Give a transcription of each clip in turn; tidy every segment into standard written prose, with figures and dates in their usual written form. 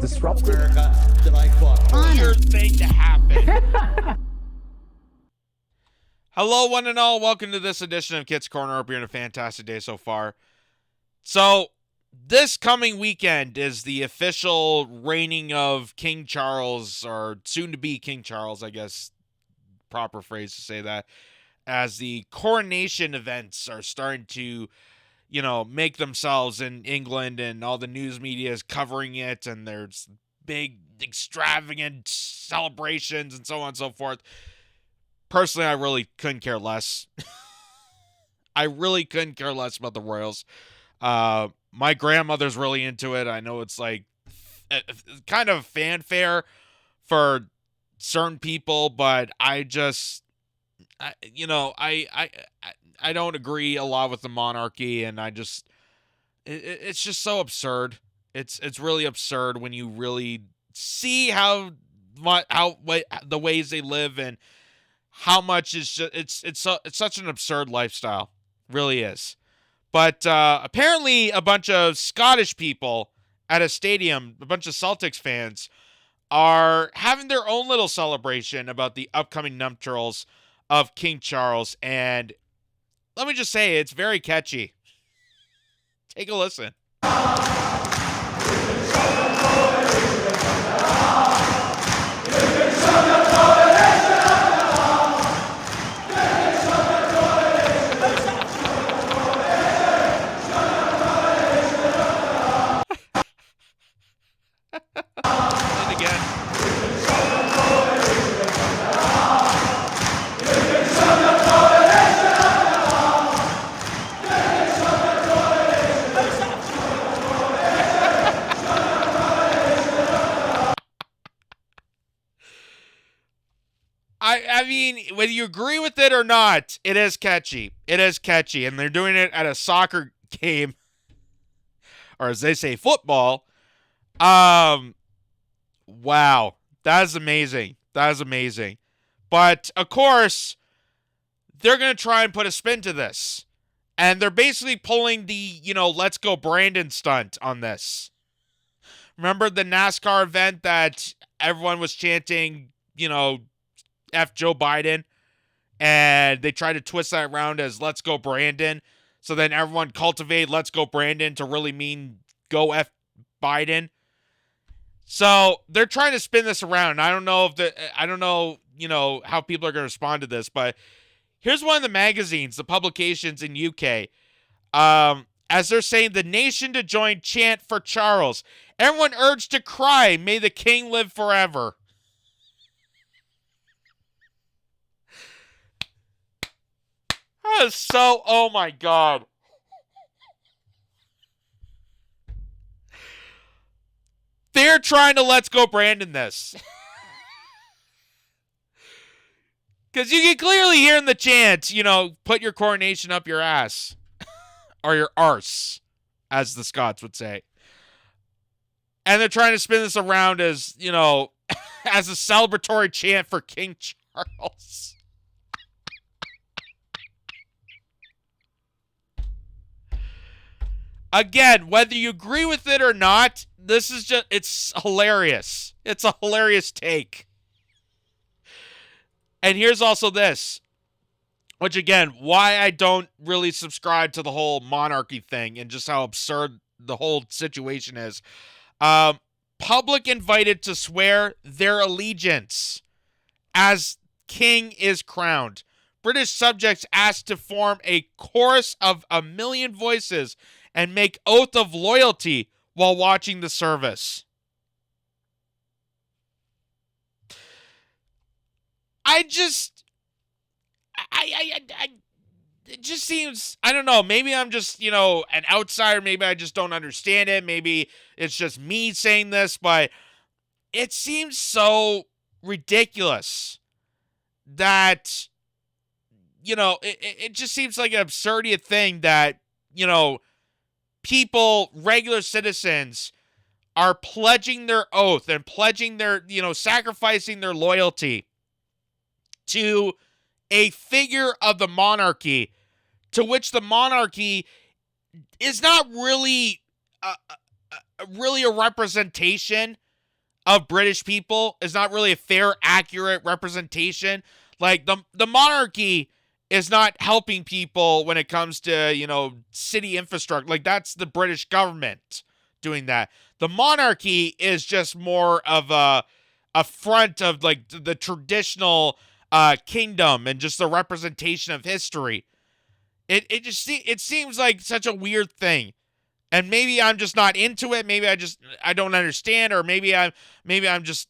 disruptive. America that I fought for. Weird thing to happen. Hello, one and all. Welcome to this edition of Kitz Corner. Hope you're having a fantastic day so far. So, this coming weekend is the official reigning of King Charles, or soon-to-be King Charles, I guess, proper phrase to say that, as the coronation events are starting to, make themselves in England, and all the news media is covering it, and there's big, extravagant celebrations and so on and so forth. Personally, I really couldn't care less. I really couldn't care less about the royals. My grandmother's really into it. I know it's like kind of fanfare for certain people, but I don't agree a lot with the monarchy, and it's just so absurd. It's really absurd when you really see how the ways they live and how much is just it's such an absurd lifestyle. Really is. But apparently a bunch of Scottish people at a stadium, a bunch of Celtics fans, are having their own little celebration about the upcoming nuptials of King Charles. And let me just say, it's very catchy. Take a listen. And again. I mean, whether you agree with it or not, it is catchy. It is catchy. And they're doing it at a soccer game. Or as they say, football. Wow. That is amazing. That is amazing. But, of course, they're going to try and put a spin to this. And they're basically pulling the, let's go Brandon stunt on this. Remember the NASCAR event that everyone was chanting, F Joe Biden? And they tried to twist that around as let's go Brandon. So then everyone cultivated let's go Brandon to really mean go F Biden. So they're trying to spin this around. I don't know how people are going to respond to this, but here's one of the magazines, the publications in UK. As they're saying, the nation to join chant for Charles. Everyone urged to cry, may the king live forever. That is so, oh my God. They're trying to let's go Brandon this. Because you can clearly hear in the chant, put your coronation up your ass. Or your arse, as the Scots would say. And they're trying to spin this around as, as a celebratory chant for King Charles. Again, whether you agree with it or not, it's hilarious. It's a hilarious take. And here's also this, which again, why I don't really subscribe to the whole monarchy thing and just how absurd the whole situation is. Public invited to swear their allegiance as king is crowned. British subjects asked to form a chorus of 1 million voices and make oath of loyalty while watching the service. It just seems, I don't know, maybe I'm just, an outsider, maybe I just don't understand it, maybe it's just me saying this, but it seems so ridiculous that, it just seems like an absurdity thing that, people, regular citizens, are pledging their oath and pledging their, sacrificing their loyalty to a figure of the monarchy, to which the monarchy is not really a representation of British people is not really a fair, accurate representation. Like the monarchy is not helping people when it comes to, city infrastructure. Like, that's the British government doing that. The monarchy is just more of a front of like the traditional kingdom and just the representation of history. It seems like such a weird thing. And maybe I'm just not into it. Maybe I don't understand, or maybe this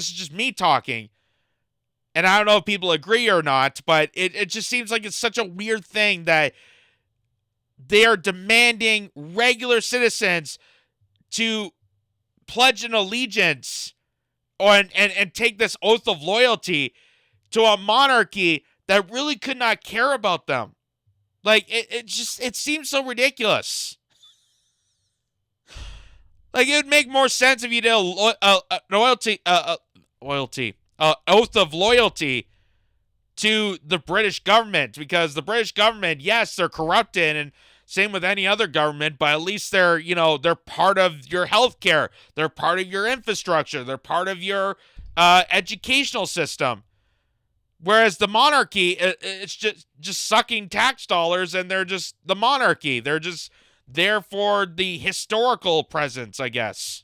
is just me talking. And I don't know if people agree or not, but it just seems like it's such a weird thing that they are demanding regular citizens to pledge an allegiance and take this oath of loyalty to a monarchy that really could not care about them. Like, it seems so ridiculous. Like, it would make more sense if you did oath of loyalty to the British government, because the British government, yes, they're corrupted, and same with any other government, but at least they're part of your healthcare, they're part of your infrastructure, they're part of your educational system. Whereas the monarchy, it's just sucking tax dollars, and they're just the monarchy. They're just there for the historical presence, I guess.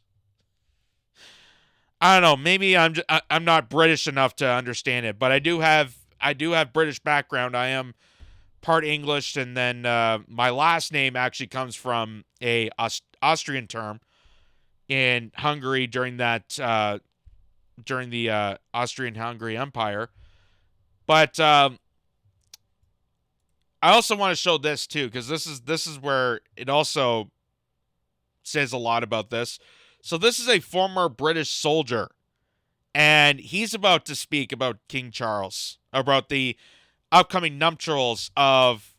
I don't know. Maybe I'm not British enough to understand it, but I do have British background. I am part English, and then my last name actually comes from a Austrian term in Hungary during the Austrian-Hungary Empire. But I also want to show this too, because this is where it also says a lot about this. So this is a former British soldier, and he's about to speak about King Charles, about the upcoming nuptials of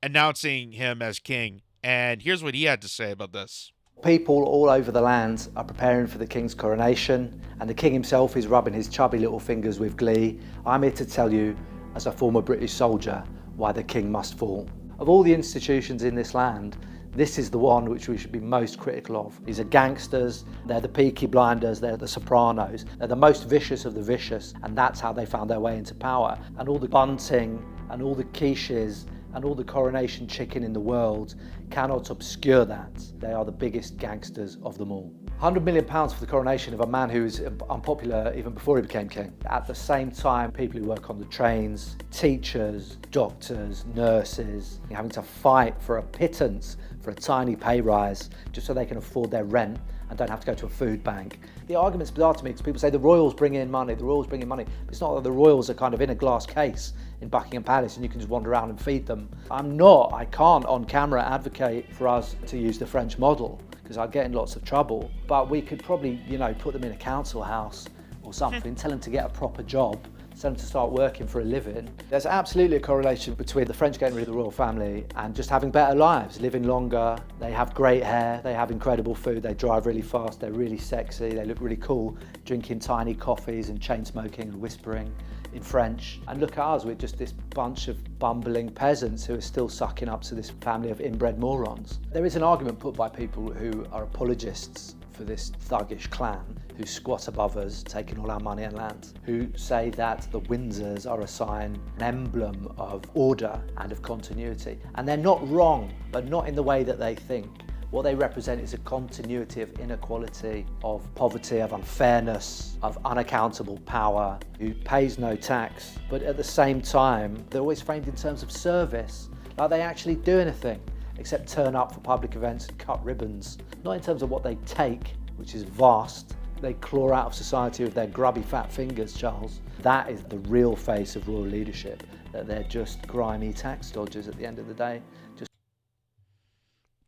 announcing him as king. And here's what he had to say about this. People all over the land are preparing for the king's coronation, and the king himself is rubbing his chubby little fingers with glee. I'm here to tell you, as a former British soldier, why the king must fall. Of all the institutions in this land, this is the one which we should be most critical of. These are gangsters, they're the Peaky Blinders, they're the Sopranos, they're the most vicious of the vicious, and that's how they found their way into power. And all the bunting and all the quiches and all the coronation chicken in the world cannot obscure that. They are the biggest gangsters of them all. £100 million for the coronation of a man who was unpopular even before he became king. At the same time, people who work on the trains, teachers, doctors, nurses, having to fight for a pittance, for a tiny pay rise, just so they can afford their rent and don't have to go to a food bank. The argument's bizarre to me because people say the royals bring in money, the royals bring in money. But it's not that the royals are kind of in a glass case in Buckingham Palace and you can just wander around and feed them. I can't on camera advocate for us to use the French model because I'd get in lots of trouble. But we could probably, put them in a council house or something, tell them to get a proper job, tell them to start working for a living. There's absolutely a correlation between the French getting rid of the royal family and just having better lives, living longer. They have great hair, they have incredible food, they drive really fast, they're really sexy, they look really cool, drinking tiny coffees and chain smoking and whispering in French. And look at us, we're just this bunch of bumbling peasants who are still sucking up to this family of inbred morons. There is an argument put by people who are apologists for this thuggish clan who squat above us, taking all our money and land, who say that the Windsors are a sign, an emblem of order and of continuity. And they're not wrong, but not in the way that they think. What they represent is a continuity of inequality, of poverty, of unfairness, of unaccountable power, who pays no tax, but at the same time, they're always framed in terms of service, like they actually do anything except turn up for public events and cut ribbons. Not in terms of what they take, which is vast. They claw out of society with their grubby fat fingers, Charles. That is the real face of royal leadership, that they're just grimy tax dodgers at the end of the day.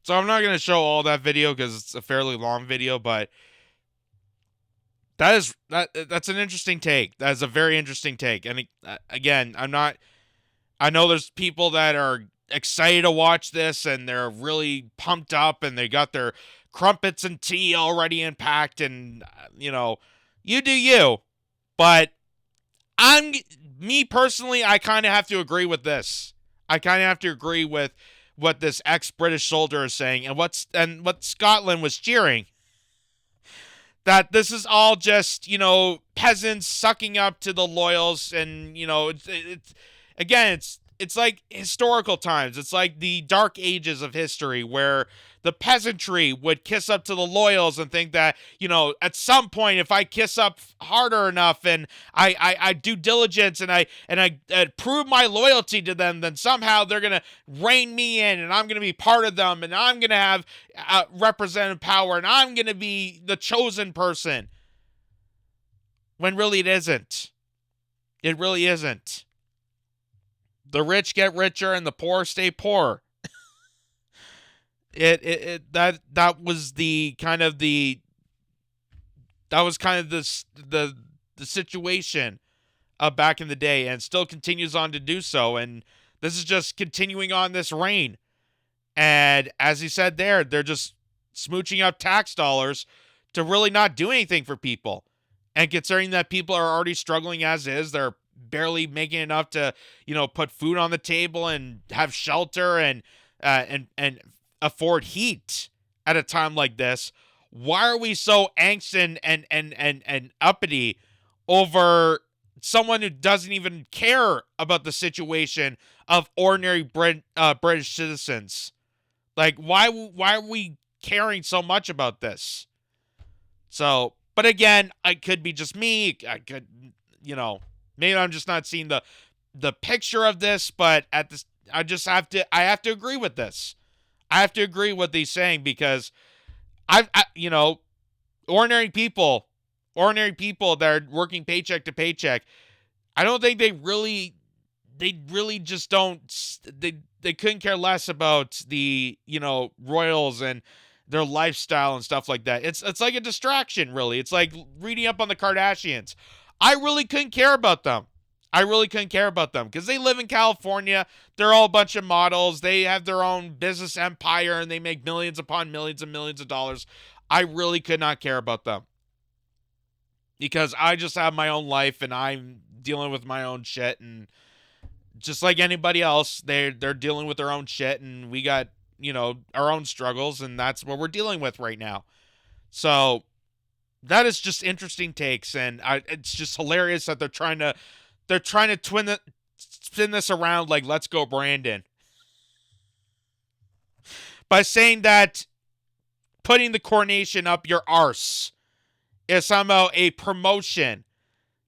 So I'm not going to show all that video because it's a fairly long video, but that's an interesting take. That is a very interesting take. And again, I know there's people that are excited to watch this and they're really pumped up and they got their crumpets and tea already unpacked and, you do you. But me personally, I kind of have to agree with this. I kind of have to agree with what this ex-British soldier is saying and what Scotland was cheering. that this is all just, peasants sucking up to the loyals, and, it's again, it's like historical times. It's like the dark ages of history where the peasantry would kiss up to the loyals and think that, at some point, if I kiss up harder enough and I do diligence and I prove my loyalty to them, then somehow they're going to rein me in and I'm going to be part of them and I'm going to have representative power and I'm going to be the chosen person. When really it isn't. It really isn't. The rich get richer and the poor stay poor. That was the kind of the situation back in the day, and still continues on to do so. And this is just continuing on this reign. And as he said there, they're just smooching up tax dollars to really not do anything for people. And considering that people are already struggling as is, they're barely making enough to, put food on the table and have shelter and afford heat at a time like this. Why are we so anxious and uppity over someone who doesn't even care about the situation of ordinary British citizens? Like, why are we caring so much about this? So, but again, it could be just me. I could, maybe I'm just not seeing the picture of this, but I have to agree with this. I have to agree with what he's saying, because ordinary people that are working paycheck to paycheck, I don't think they really just don't, they couldn't care less about the, royals and their lifestyle and stuff like that. It's like a distraction, really. It's like reading up on the Kardashians. I really couldn't care about them. Because they live in California. They're all a bunch of models. They have their own business empire and they make millions upon millions and millions of dollars. I really could not care about them, because I just have my own life and I'm dealing with my own shit. And just like anybody else, they're dealing with their own shit, and we got, our own struggles, and that's what we're dealing with right now. So that is just interesting takes, and it's just hilarious that they're trying to spin this around like, let's go Brandon, by saying that putting the coronation up your arse is somehow a promotion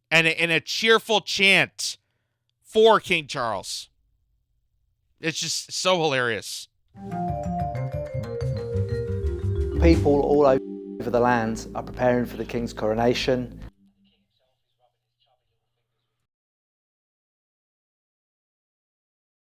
and a cheerful chant for King Charles. It's just so hilarious. People all over the land are preparing for the king's coronation,